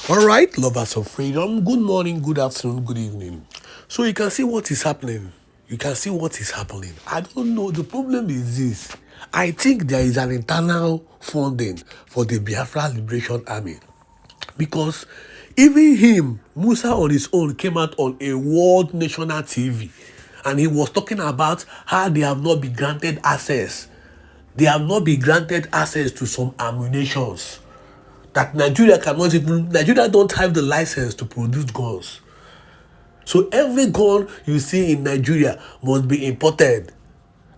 All right, lovers of freedom, good morning, good afternoon, good evening. So you can see what is happening. You can see what is happening. I don't know. The problem is this. I think there is an internal funding for the Biafra Liberation Army. Because even him, Musa on his own, came out on a world national TV. And he was talking about how they have not been granted access. They have not been granted access to some ammunitions. That Nigeria don't have the license to produce guns. So every gun you see in Nigeria must be imported.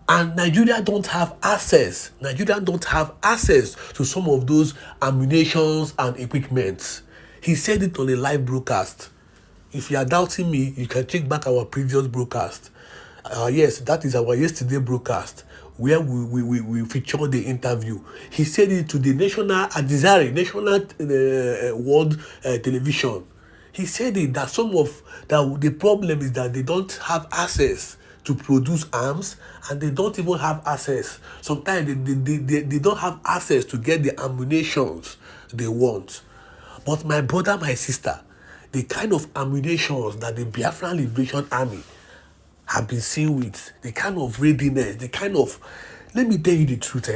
And Nigeria don't have access. Nigeria don't have access to some of those ammunitions and equipment. He said it on a live broadcast. If you are doubting me, you can check back our previous broadcast. Yes, that is our yesterday broadcast where we featured the interview. He said it to the national world television. He said it that that the problem is that they don't have access to produce arms, and they don't even have access. Sometimes they don't have access to get the ammunitions they want. But my brother, my sister, the kind of ammunitions that the Biafran Liberation Army have been seen with, the kind of readiness, the kind of, let me tell you the truth,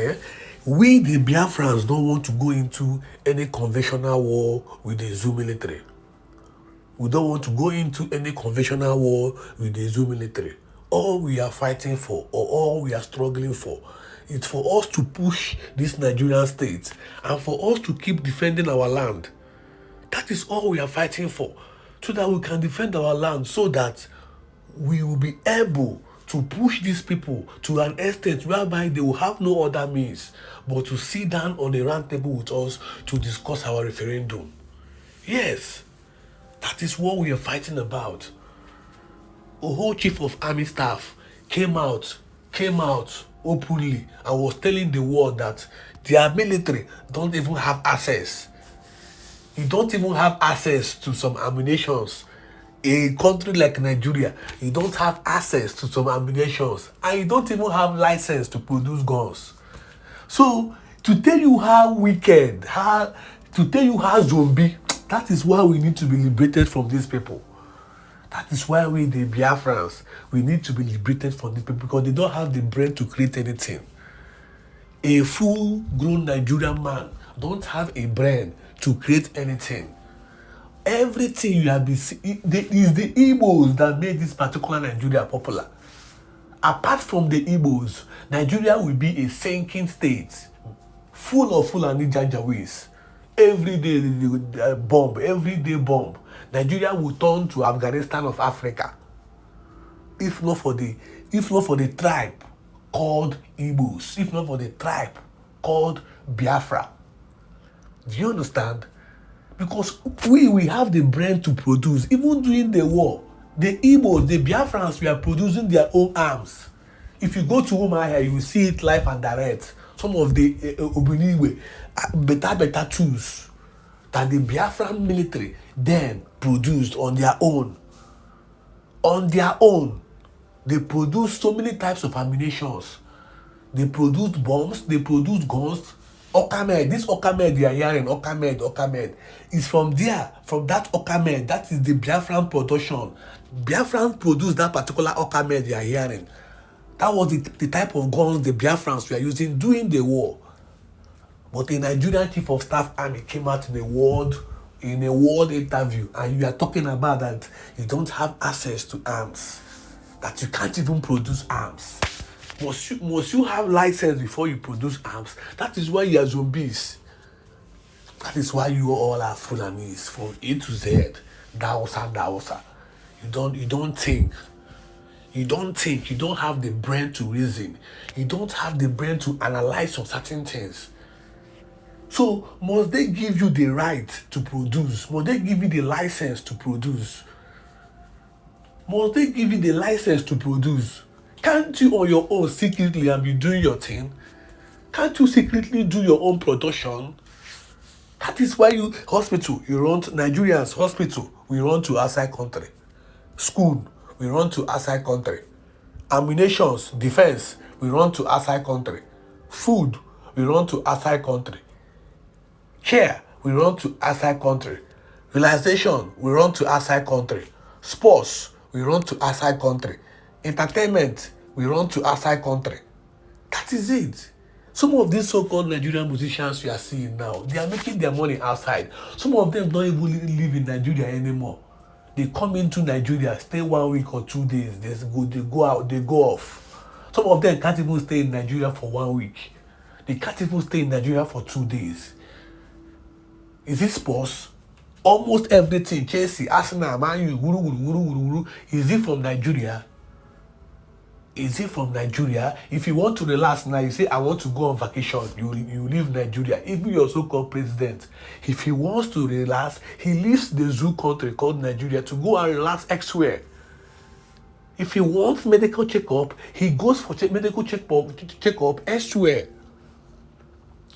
we the Biafrans don't want to go into any conventional war with the Zoo military. We don't want to go into any conventional war with the Zoo military. All we are fighting for, or all we are struggling for, is for us to push this Nigerian state and for us to keep defending our land. That is all we are fighting for, so that we can defend our land, so that we will be able to push these people to an extent whereby they will have no other means but to sit down on a round table with us to discuss our referendum. Yes, that is what we are fighting about. A whole chief of army staff came out openly and was telling the world that their military don't even have access. You don't even have access to some ammunitions. A country like Nigeria, you don't have access to some ammunitions, and you don't even have license to produce guns. So, to tell you how wicked, to tell you how zombie, that is why we need to be liberated from these people. That is why we, the Biafrans, we need to be liberated from these people, because they don't have the brain to create anything. A full-grown Nigerian man don't have a brain to create anything. Everything you have been seeing, it is the Igbos that made this particular Nigeria popular. Apart from the Igbos, Nigeria will be a sinking state, full of Fulani Janjaweeds. Every day bomb. Nigeria will turn to Afghanistan of Africa, if not for the tribe called Igbos, if not for the tribe called Biafra. Do you understand? Because we have the brain to produce. Even during the war, the Igbos, the Biafrans were producing their own arms. If you go to Umuahia, you will see it live and direct. Some of the Obiniwe, better tools that the Biafran military then produced on their own. On their own, they produced so many types of ammunitions. They produced bombs, they produced guns. Okamed, this Okamed you are hearing, Okamed, is from there, from that Okamed. That is the Biafran production. Biafran produced that particular Okamed you are hearing. That was the type of guns the Biafrans were using during the war. But a Nigerian chief of staff army came out in a world interview, and you are talking about that you don't have access to arms, that you can't even produce arms. Must you have license before you produce arms? That is why you are zombies. That is why you all are Fulanis from A to Z. Daosa. You don't think. You don't have the brain to reason. You don't have the brain to analyze on certain things. So must they give you the right to produce? Must they give you the license to produce? Must they give you the license to produce? Can't you on your own secretly and be doing your thing? Can't you secretly do your own production? That is why you run to Nigerians, hospital, we run to outside country. School, we run to outside country. Ammunitions, defense, we run to outside country. Food, we run to outside country. Care, we run to outside country. Realization, we run to outside country. Sports, we run to outside country. Entertainment, we run to outside country. That is it. Some of these so-called Nigerian musicians you are seeing now, they are making their money outside. Some of them don't even live in Nigeria anymore. They come into Nigeria, stay 1 week or 2 days, they go out, they go off. Some of them can't even stay in Nigeria for 1 week. They can't even stay in Nigeria for 2 days. Is it sports? Almost everything, Chelsea, Arsenal, Man U, is it from Nigeria? Is it from Nigeria? If you want to relax now, you say, I want to go on vacation, you leave Nigeria. Even your so-called president, if he wants to relax, he leaves the zoo country called Nigeria to go and relax elsewhere. If he wants medical checkup, he goes for medical checkup elsewhere.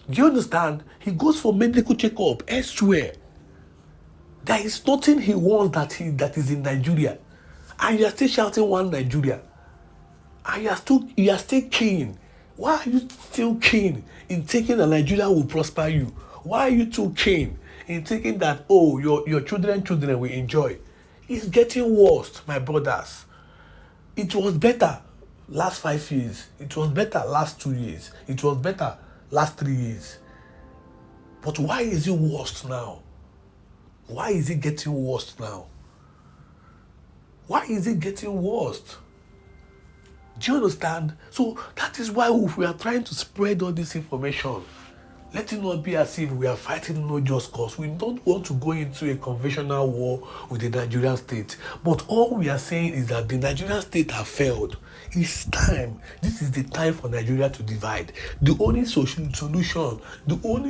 Do you understand? He goes for medical checkup elsewhere. There is nothing he wants that is in Nigeria. And you are still shouting one Nigeria. And you are still keen. Why are you still keen in thinking that Nigeria will prosper you? Why are you too keen in thinking that, oh, your children will enjoy? It's getting worse, my brothers. It was better last 5 years. It was better last 2 years. It was better last 3 years. But why is it worse now? Why is it getting worse now? Why is it getting worse? Do you understand? So that is why we are trying to spread all this information. Let it not be as if we are fighting no just cause. We don't want to go into a conventional war with the Nigerian state. But all we are saying is that the Nigerian state have failed. It's time. This is the time for Nigeria to divide. The only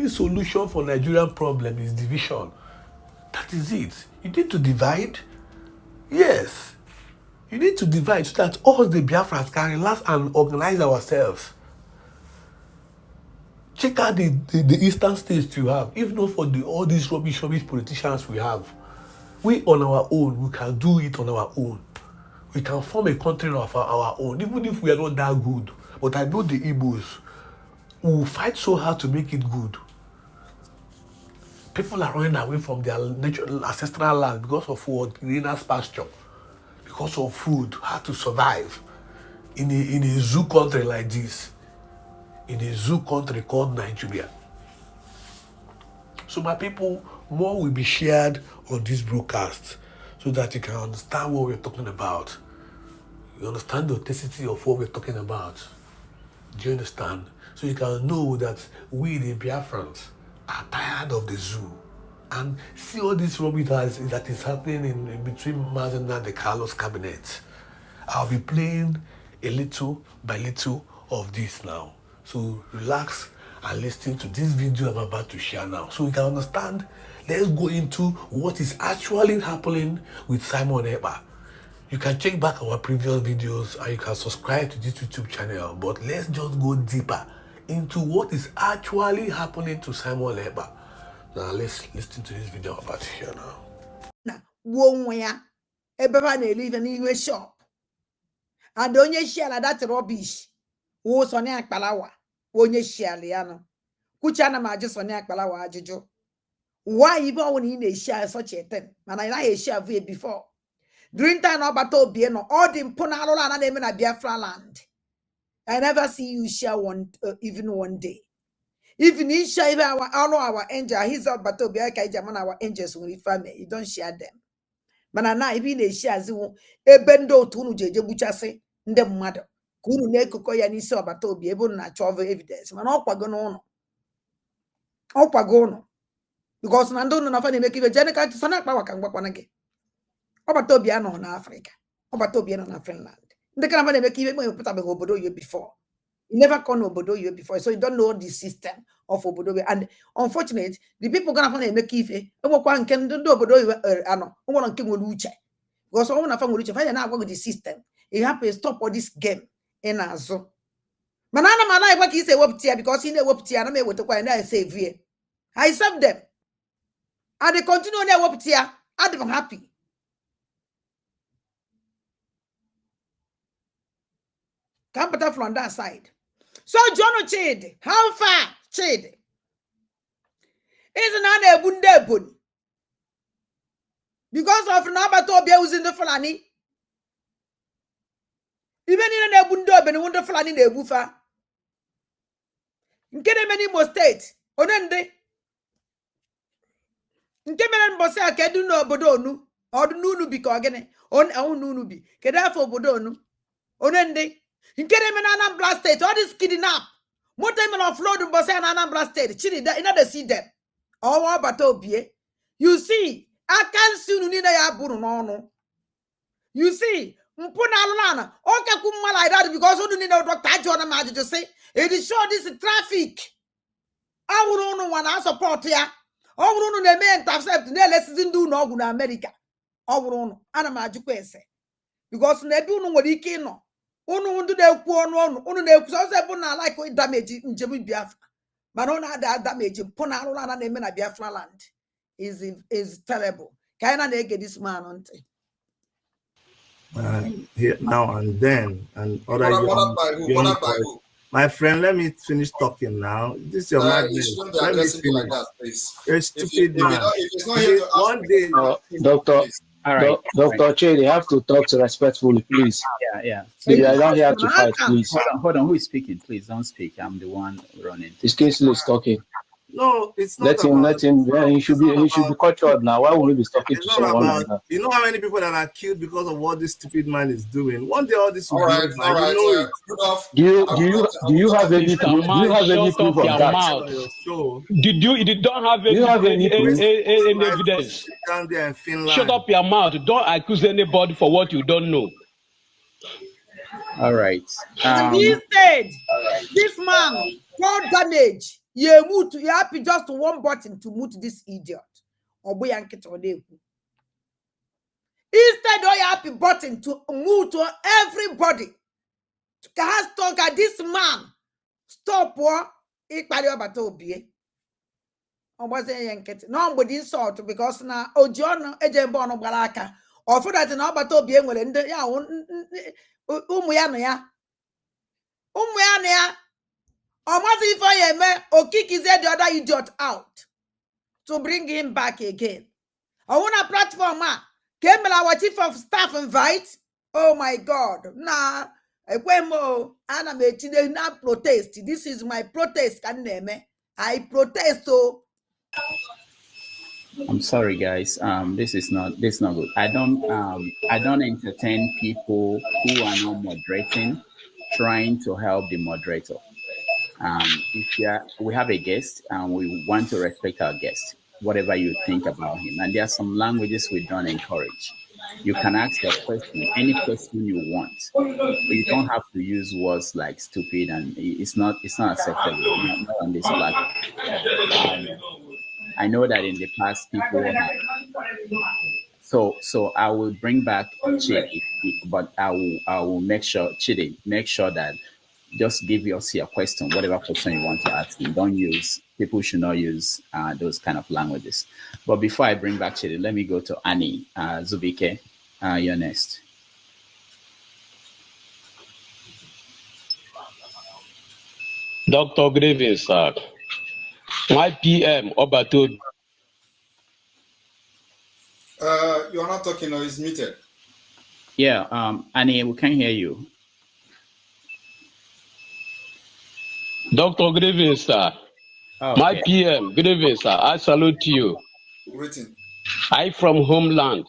solution for Nigerian problem is division. That is it. You need to divide. Yes. You need to divide so that all the Biafrans can relax and organize ourselves. Check out the eastern states you have. If not for all these rubbish politicians we have, we on our own, we can do it on our own. We can form a country of our own, even if we are not that good. But I know the Igbos will fight so hard to make it good. People are running away from their natural ancestral land because of what? Greener's pasture. Because of food, how to survive in a zoo country like this, in a zoo country called Nigeria. So my people, more will be shared on this broadcast so that you can understand what we're talking about. You understand the authenticity of what we're talking about. Do you understand? So you can know that we, the Biafrans, are tired of the zoo. And see all this rubbish that is happening in between Mazen and the Carlos cabinet. I'll be playing a little by little of this now. So relax and listen to this video I'm about to share now. So you can understand, let's go into what is actually happening with Simon Ekpa. You can check back our previous videos and you can subscribe to this YouTube channel. But let's just go deeper into what is actually happening to Simon Ekpa. Now let's listen to this video about here now. Na wo ya ebeba na live in iwe shop. And onye share that rubbish. Wo so ne akpalawa. Onye share ya no. Kucha na ma je so ne akpalawa ajuju. Why even when you na share such a thing? Man I share before. During time about obie no all the mpona alola na na Biafraland. I never see you share even one day. Even in share all our angels, he's up but our angels will family. You don't share them. But now even they share ebendo tunu jeje buchase nde mmadụ ka unu na-ekokọ ya n'isi ọbata obi ebe unu na-achọ evidence mana ọkwago ụnụ because na ndị unu na fa na-emeke ibe jene ka sana akpa waka ngwakwana gị ọbata obi anọ na Africa ọbata obi anọ na Finland ndị kana fa na-emeke ibe mgbe pụtabeghị obodo oyibo before. You never come obodo oyibo before, so you don't know the system of obodo oyibo. And unfortunately, the people gonna find make ife enwekwa nke ndị obodo oyibo anọ nwere nke nwere uche. Because ọ na fa nwere uche fa ya na-agwa the system. You have to stop all this game in azụ. Mana ana m anaghị gwa ka isi ewepụta ya because ị na-ewepụta ya na m ewetakwa ya na-esave ya. I serve them. and they continue on their work here. I'm happy. Capital from that side. So John Chid, how far Chid? Isn't an ebundebun? Because of Nabatobia was in the Fulani. Even in an ebundub and wonderful in the bufa. Get a many more states. Onende. Nkemen bosse akedu no bodonu. Or nunu bi kogene. On nunu bi. Kedafo bodonu. Onende. Nkere men Anambra State. All this kidnap. More time offload bosse and Anambra State. Chili that in the see them. All batobie. You see, I can't see nina ya buru no. You see, mpuna alana. Okay, kumma like that because you need no doctor John Magic to say it is sure this is traffic. I would know one I support ya. I would know the men accept the lessons do no good America. I would know Anamaji say because they do know what he can know. Onu do the poor one, the so like damage in Jimmy Biafra. But on that damage in Ponalana name in Biafraland is terrible. Can I get this man on here now and then, and other young boys. My friend, let me finish talking now. This is your madness. Let me finish. Like that, please. You're a stupid man. One day, Dr. Che, they have to talk to respectfully, please. Yeah. I don't have to fight, please. Hold on. Who is speaking? Please don't speak. I'm the one running. This Kingsley is talking. No, it's not. Let him. Yeah, he should be cut short now. Why would he be talking to someone like that? You know how many people that are killed because of what this stupid man is doing? One day all this will all right. Do you have any proof? Do you have any proof of that? You don't have any evidence. Down there in Finland. Shut up your mouth. Don't accuse anybody for what you don't know. All right. And he said, this man, no damage. You happy just one button to mute this idiot. Or boy and kit or Instead, you happy button to mute to everybody. To talk at this man. Stop what? Nobody insult because now Ojono Ejebono Baraka. Or for that in Abatobie and Umuyana. Or what if I am or kick his head the other idiot out to bring him back again? I want a platform, came our chief of staff invite. Oh my God. Nah, I protest. This is my protest. I protest. I'm sorry, guys. This is not good. I don't entertain people who are not moderating, trying to help the moderator. We have a guest and we want to respect our guest, whatever you think about him. And there are some languages we don't encourage. You can ask a question, any question you want, but you don't have to use words like stupid, and it's not acceptable. Not on this platform. I know that in the past people have. So I will bring back Chidi, but I will make sure that just give us your question, whatever question you want to ask. People should not use those kind of languages. But before I bring back Chidi, let me go to Annie Zubike. You're next. Dr. Grievin, sir. My PM, Obato. You're not talking or it's muted. Yeah, Annie, we can hear you. Dr. Grievin, sir. Oh, my PM, Grievin, sir. I salute you. Written. I from Homeland.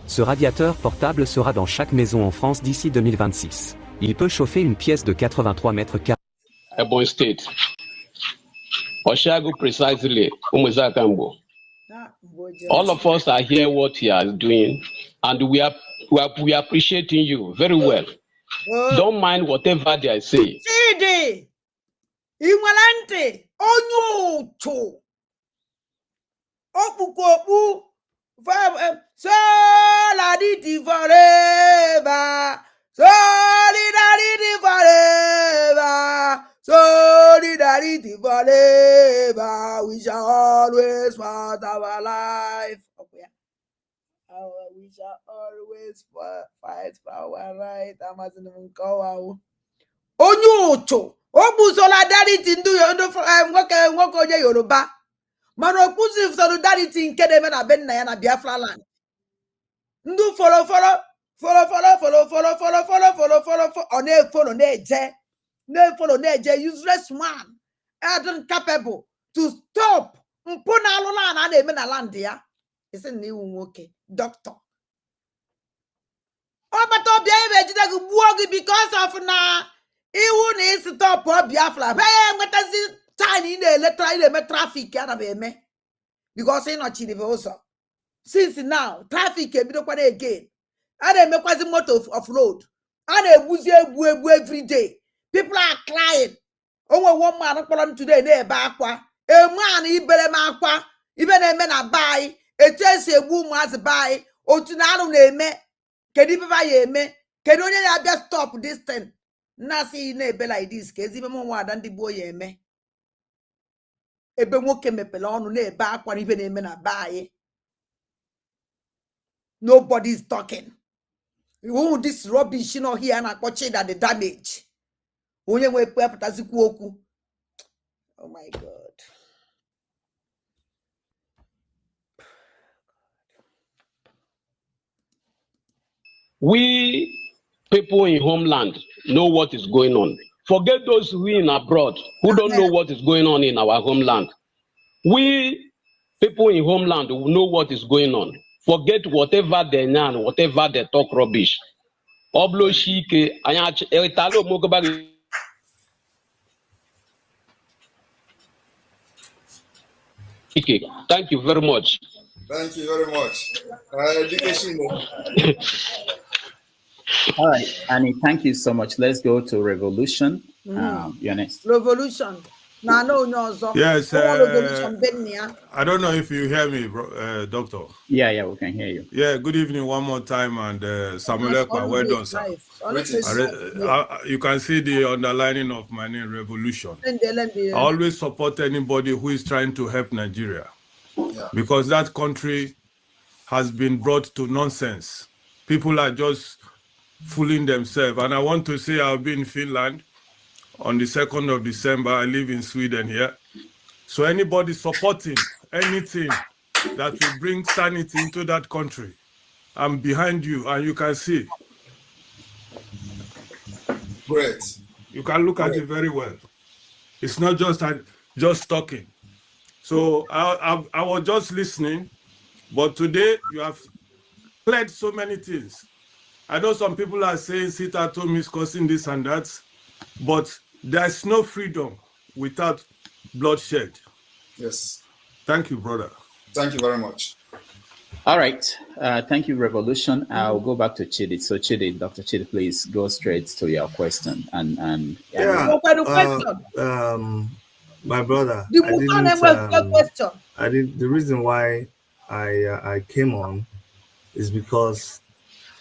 Ce radiateur portable sera dans chaque maison en France d'ici 2026. Il peut chauffer une pièce de 83 mètres carrés. Ebony State. Oshago precisely. All of us are here what he is doing, and we are appreciating you very well. Don't mind whatever they say. Chidi, Iwalante, Onyocho, Okukopu, Solidarity forever, Solidarity forever, Solidarity. solidarity forever. We shall always fight our life. Okay. We shall always fight for our right. Onye ụchụ o solidarity ndị nwoke onye Yoruba mana o kpuzi solidarity nke na-eme na be nna ya na Biafraland. Ndị folo ọ na-efolo na-eje useless man incapable to stop mpụ na alụla na na-eme na land ya. Isi na iwu nwoke doctor ọ bata ọbịa ebe ejide gị gbuo gị because of na iwu na isi stop Biafra enwetazi time ị na-eme traffic ya na eme because ị nọchiri ụzọ. Since now traffic ebidokwana again. A na-emekwazi motor off-road. A na-egbuzi egbu every day. People are crying. Onwe one man kpọrọ m today na-ebe akwa. A man ibere m akwa. Ibe na-eme na bai. Etu esi egbu ụmụazị bai. Otu na anụ na-eme. Kedu ibe ba ya eme? Kedu onye na-abịa stop this thing? Nasi na-ebe like this. Ka ezi ibe m nwa ada ndị gbuo ya eme. Ebe nwoke mepere ọnụ na-ebe akwa na ibe na-eme na bai. Nobody's talking. Oh, this rubbish, you know, here and I watching that the damage. Oh my God. We people in homeland know what is going on. Forget those who are in abroad who don't know what is going on in our homeland. We people in homeland who know what is going on. Forget whatever they know, whatever they talk rubbish. Oblo shike anyach etalo mogobagi. Thank you very much. Thank you very much. All right, Annie, thank you so much. Let's go to Revolution. You're next. Revolution. Yes, I don't know if you hear me, Doctor. Yeah, we can hear you. Yeah, good evening one more time, and Samuel, well done, sir. You can see the underlining of my name, Revolution. I always support anybody who is trying to help Nigeria, because that country has been brought to nonsense. People are just fooling themselves, and I want to say I'll be in Finland on the 2nd of December. I live in Sweden here. So anybody supporting anything that will bring sanity into that country, I'm behind you, and you can see. Great. You can look at it very well. It's not just talking. So I was just listening, but today you have played so many things. I know some people are saying sit at home is causing this and that, but there's no freedom without bloodshed. Yes. Thank you, brother. Thank you very much. All right. Thank you, Revolution. I'll go back to Chidi. So Chidi, Dr. Chidi, please go straight to your question. My brother, the reason why I came on is because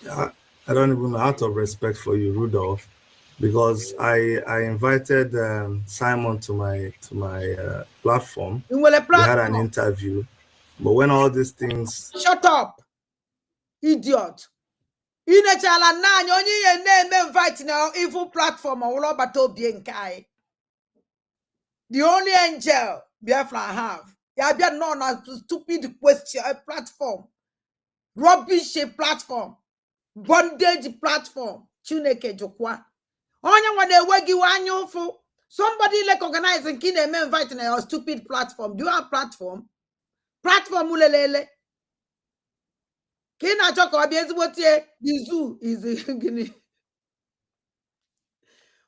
I don't even know, out of respect for you, Rudolph, because I invited Simon to my platform. We had an interview, but when all these things... Shut up, idiot. Inachala nani onye name invite now evil platform or the only angel Biafra have. You have known as stupid question platform, rubbish platform, bondage platform. Chineke jokwa. Onye wane wegi wanyofu. Somebody like organizing kine me invite na a stupid platform. Do you have platform? Platform ulelele. Kina choko abiezi wotie the zoo is gini.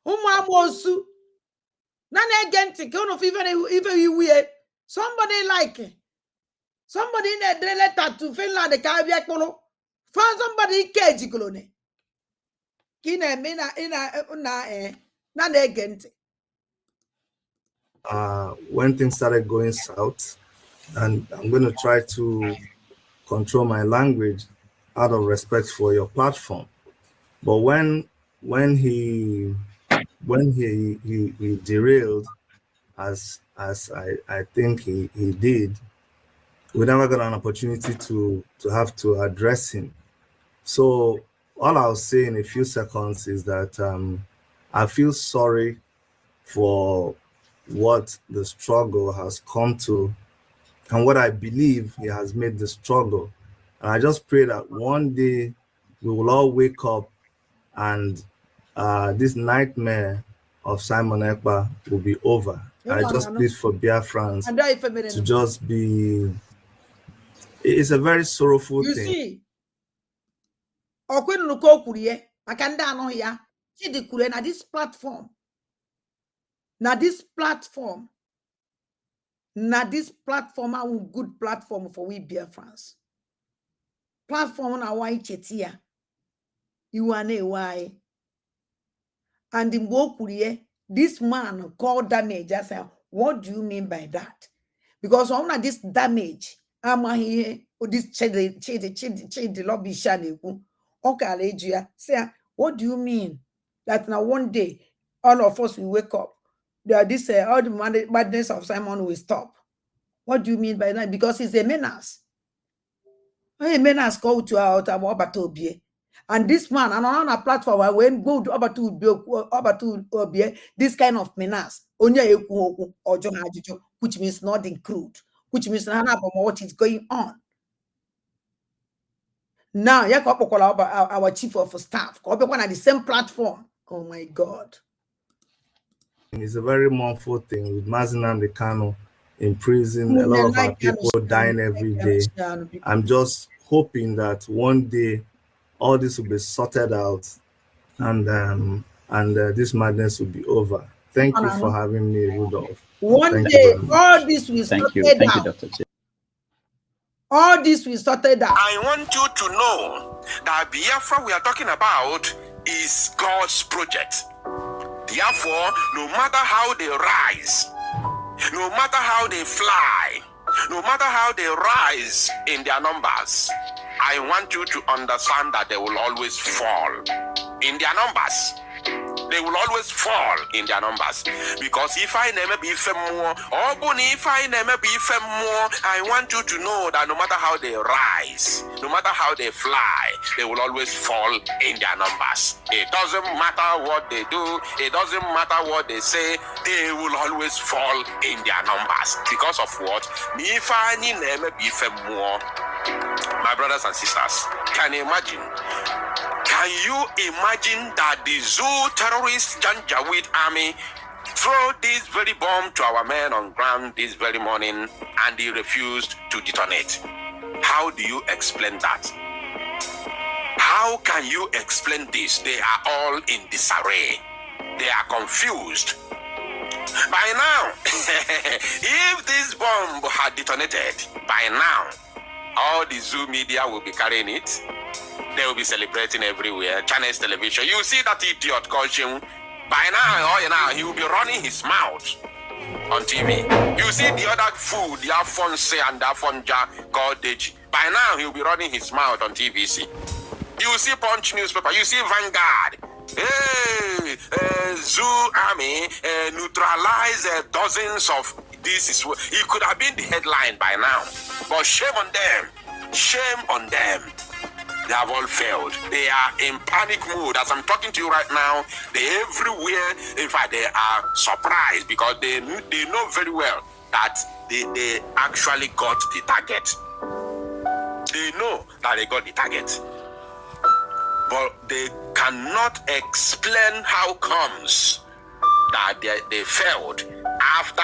Amosu. Nane genti ke ono even you weird. Somebody like somebody in a letter to Finland the Caribbean polo. Find somebody keji kolone. Kina mina nane genti. When things started going south, and I'm going to try to control my language out of respect for your platform. But when he derailed as I think he did, we never got an opportunity to have to address him. So all I'll say in a few seconds is that I feel sorry for what the struggle has come to and what I believe he has made the struggle. And I just pray that one day we will all wake up and this nightmare of Simon Ekpa will be over. I just plead for Biafrans to just be, it's a very sorrowful thing. You see, na this platform, a good platform for we Biafrans. Platform na why chetia. You are why. And in Bokurie, this man called damage. I said, what do you mean by that? Because on this damage, I'm here, this the lobby shani. Okay, say, what do you mean? That now one day, all of us will wake up. This all the madness of Simon will stop. What do you mean by that? Because he's a menace. A menace called to out about Batobie. And this man, and on a platform, I went go to Obatu, this kind of menace, which means not include, which means not what is going on. Now, our chief of staff, at the same platform. Oh my God. It's a very mournful thing with Nnamdi Kanu in prison, a lot of our people dying every day. I'm just hoping that one day all this will be sorted out and this madness will be over. Thank you for having me, Rudolph. One day, all this will Thank you, Dr. J. All this will sorted out. I want you to know that Biafra we are talking about is God's project. Therefore, no matter how they rise, no matter how they fly, no matter how they rise in their numbers, I want you to understand that they will always fall in their numbers. They will always fall in their numbers. Because if I never be more, or if I never be more, I want you to know that no matter how they rise, no matter how they fly, they will always fall in their numbers. It doesn't matter what they do, it doesn't matter what they say, they will always fall in their numbers. Because of what? If I never be more, my brothers and sisters, can you imagine? Can you imagine that the Zoo terrorist Janjaweed army throw this very bomb to our men on ground this very morning and they refused to detonate? How do you explain that? How can you explain this? They are all in disarray. They are confused. By now, if this bomb had detonated, by now, all the Zoo media will be carrying it. They will be celebrating everywhere. Chinese television. You see that idiot called Him. By now, he will be running his mouth on TV. You see the other fool, the Afonse and the Afonja called Deji. By now, he will be running his mouth on TVC. You see Punch newspaper. You see Vanguard. Hey, Zoo army neutralize dozens of. This is what it could have been the headline by now. But shame on them. Shame on them. They have all failed. They are in panic mode. As I'm talking to you right now, they're everywhere. In fact, they are surprised because they know very well that they actually got the target. They know that they got the target. But they cannot explain how comes that they failed after